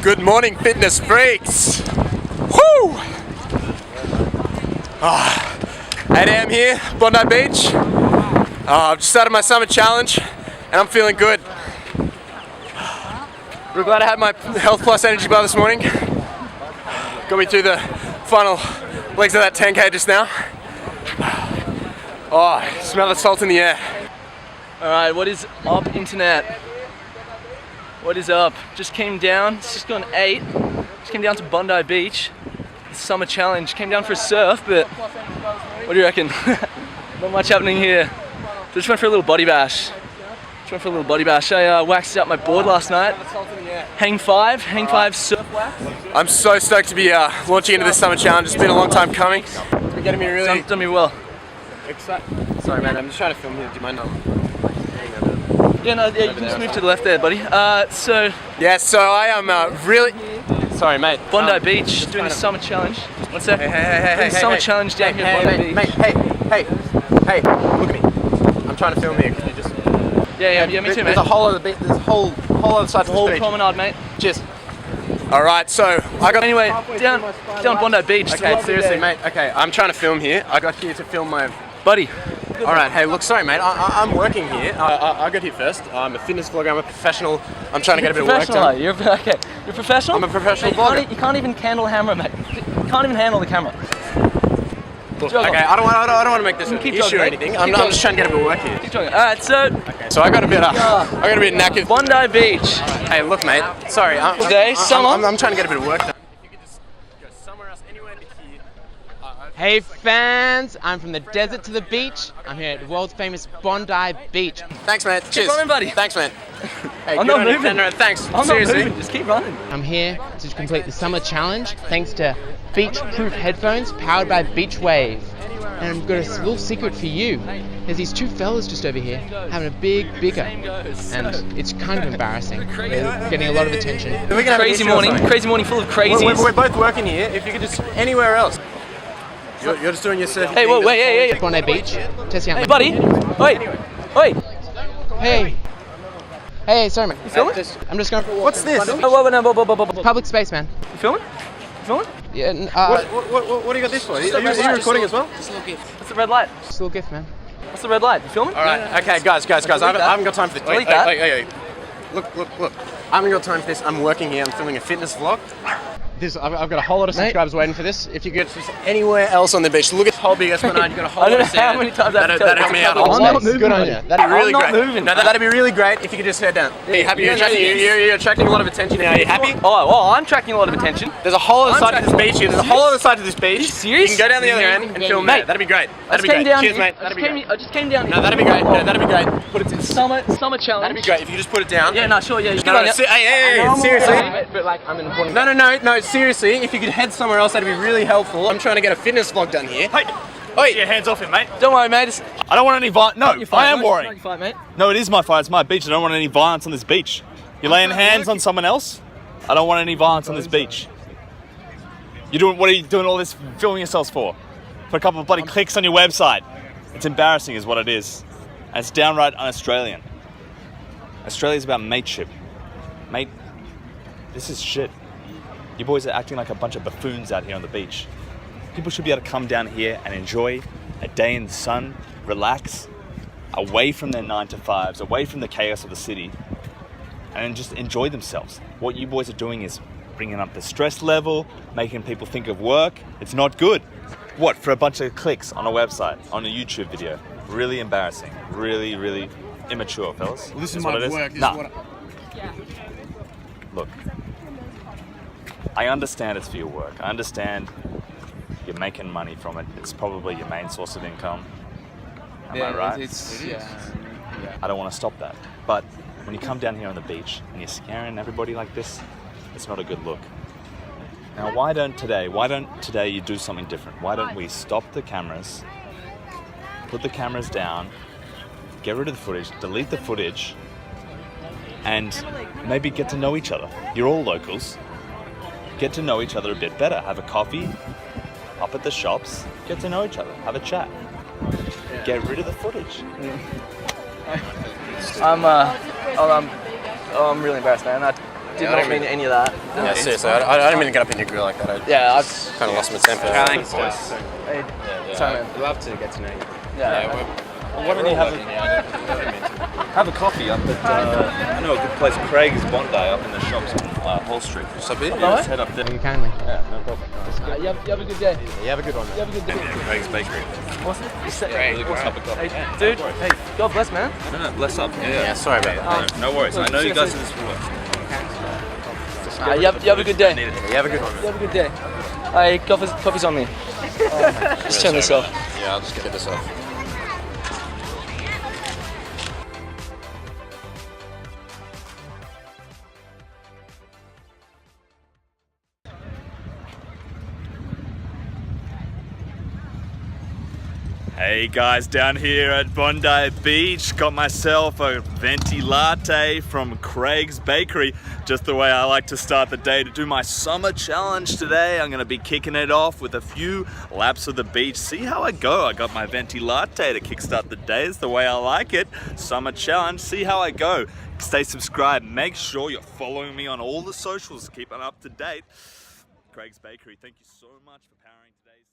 Good morning, fitness freaks. Woo! 8 a.m. here, Bondi Beach. I've just started my summer challenge and I'm feeling good. Real glad I had my Health Plus energy bar this morning. Got me through the final legs of that 10K just now. Oh, smell the salt in the air. Alright, what is up, internet? What is up? Just came down, it's just gone 8. Just came down to Bondi Beach. The summer challenge. Came down for a surf, but what do you reckon? Not much happening here. So just went for a little body bash. I waxed out my board last night. Hang five surf wax. I'm so stoked to be launching into this summer challenge. It's been a long time coming. It's been getting me really done me well. excited. Sorry man, I'm just trying to film here. Do you mind not? Yeah, you can just move to the left there, buddy. So I am really... Sorry mate. Bondi Beach, doing the summer challenge. One sec. Hey, summer challenge down here at Bondi Beach. Mate, hey, look at me. I'm trying to film here. Can you just... Yeah, me too, mate. There's a whole other bit. There's a whole other side to the beach. Promenade, mate. Cheers. All right, so I got... Anyway, down Bondi Beach. Okay, seriously, mate. Okay, I'm trying to film here. I got here to film my... Buddy. All right, hey, look, sorry, mate. I'm working here. I got here first. I'm a fitness vlogger. I'm a professional. I'm trying to get a bit of work done. You're a professional? I'm a professional vlogger. You can't even handle the camera, mate. You can't even handle the camera. Look, okay, I don't want to make this an issue or anything. I'm just trying to get a bit of work here. Keep talking. All right, so... Okay, so I got a bit knackered. Bondi Beach. Hey, look, mate. Sorry. I'm trying to get a bit of work done. If you could just go somewhere else, anywhere but here. Hey fans, I'm from the desert to the beach. I'm here at the world's famous Bondi Beach. Thanks, man. Cheers. Keep running, buddy. Thanks, man. Hey, I'm not moving. Thanks. I'm Seriously. not moving. Just keep running. I'm here to complete the summer challenge thanks to beach-proof headphones powered by Beach Wave. And I've got a little secret for you. There's these two fellas just over here having a big bicker, and it's kind of embarrassing. They're getting a lot of attention. Crazy morning full of crazies. We're both working here. If you could just anywhere else. You're just doing your surfing. Hey, wait, hey. Bondi Beach, testing out. Hey, buddy. Wait. Hey, sorry, man. You filming? I'm just going for a walk. What's this? Whoa. Public space, man. You filming? Yeah. What do you got this for? Are you recording as well? Just a little gift. What's the red light? Just a little gift, man. What's the red light? You filming? All right. Okay, guys. I haven't got time for this. Delete that. Wait. Look. I haven't got time for this. I'm working here. I'm filming a fitness vlog. I've got a whole lot of subscribers waiting for this. If you get just anywhere else on the beach, look at the whole big Esplanade. You've got a whole lot of sand. How many times that'd help me out. I'm not moving. Good on you. That'd be really great. I'm not moving. No, that'd be really great if you could just head down. Are you happy? You're attracting a lot of attention now. Are you happy? Oh, I'm attracting a lot of attention. There's a whole other side to this beach here. There's a whole other side to this beach. Are you serious? You can go down the other end and film there. That'd be great. I just came down Cheers, here. mate. That'd be great. I just came down here. No, that'd be great. That'd be great. Put it in. Summer challenge. That'd be great if you just put it down. Yeah, no, sure, yeah. Hey, seriously. But like, I'm in the morning. No, seriously, if you could head somewhere else, that'd be really helpful. I'm trying to get a fitness vlog done here. Hey! Get your hands off him, mate. Don't worry, mate. I don't want any violence. No, I am worrying. Not your fight, mate. No, it is my fight. It's my beach. I don't want any violence on this beach. You're laying hands on someone else? I don't want any violence on this beach. What are you doing all this filming yourselves for? For a couple of bloody clicks on your website. It's embarrassing is what it is. And it's downright un-Australian. Australia's about mateship. Mate, this is shit. You boys are acting like a bunch of buffoons out here on the beach. People should be able to come down here and enjoy a day in the sun, relax, away from their 9-to-5s, away from the chaos of the city, and just enjoy themselves. What you boys are doing is bringing up the stress level, making people think of work. It's not good. What, for a bunch of clicks on a website, on a YouTube video? Really embarrassing. Really, really immature, fellas. Well, this is what my it work. Look, I understand it's for your work. I understand you're making money from it. It's probably your main source of income. Am I right? It is. I don't want to stop that. But when you come down here on the beach and you're scaring everybody like this, it's not a good look. Now, why don't today you do something different? Why don't we stop the cameras, put the cameras down, get rid of the footage, delete the footage, and maybe get to know each other. You're all locals. Get to know each other a bit better. Have a coffee up at the shops. Get to know each other. Have a chat. Get rid of the footage. I'm really embarrassed, man. Did not mean any of that. Yeah, seriously, I don't mean to get up in your grill like that. Yeah, kind of lost my temper. Thanks, boys. Sorry, man. I'd love to get to know you. Yeah. Why don't you have a coffee up at, I know a good place, Craig's Bondi, up in the shops on Hall Street. So big? Let's head up there. Thank you kindly. Yeah, no problem. You have a good day. You have a good one. You have a good day. Craig's Bakery. What's it? Let's have a coffee. Hey, dude. Hey, God bless, man. No, bless up. Yeah, sorry about that. No worries. I know you guys are this for work. You have a good day. You have a good one. You have a good day. Hey, coffee's on me. Just turn this off. Yeah, I'll just get this off. Hey guys, down here at Bondi Beach, got myself a venti latte from Craig's Bakery, just the way I like to start the day to do my summer challenge today. I'm gonna be kicking it off with a few laps of the beach, see how I go. I got my venti latte to kickstart the day, it's the way I like it. Summer challenge, see how I go. Stay subscribed, make sure you're following me on all the socials, keeping up to date. Craig's Bakery, thank you so much for powering today's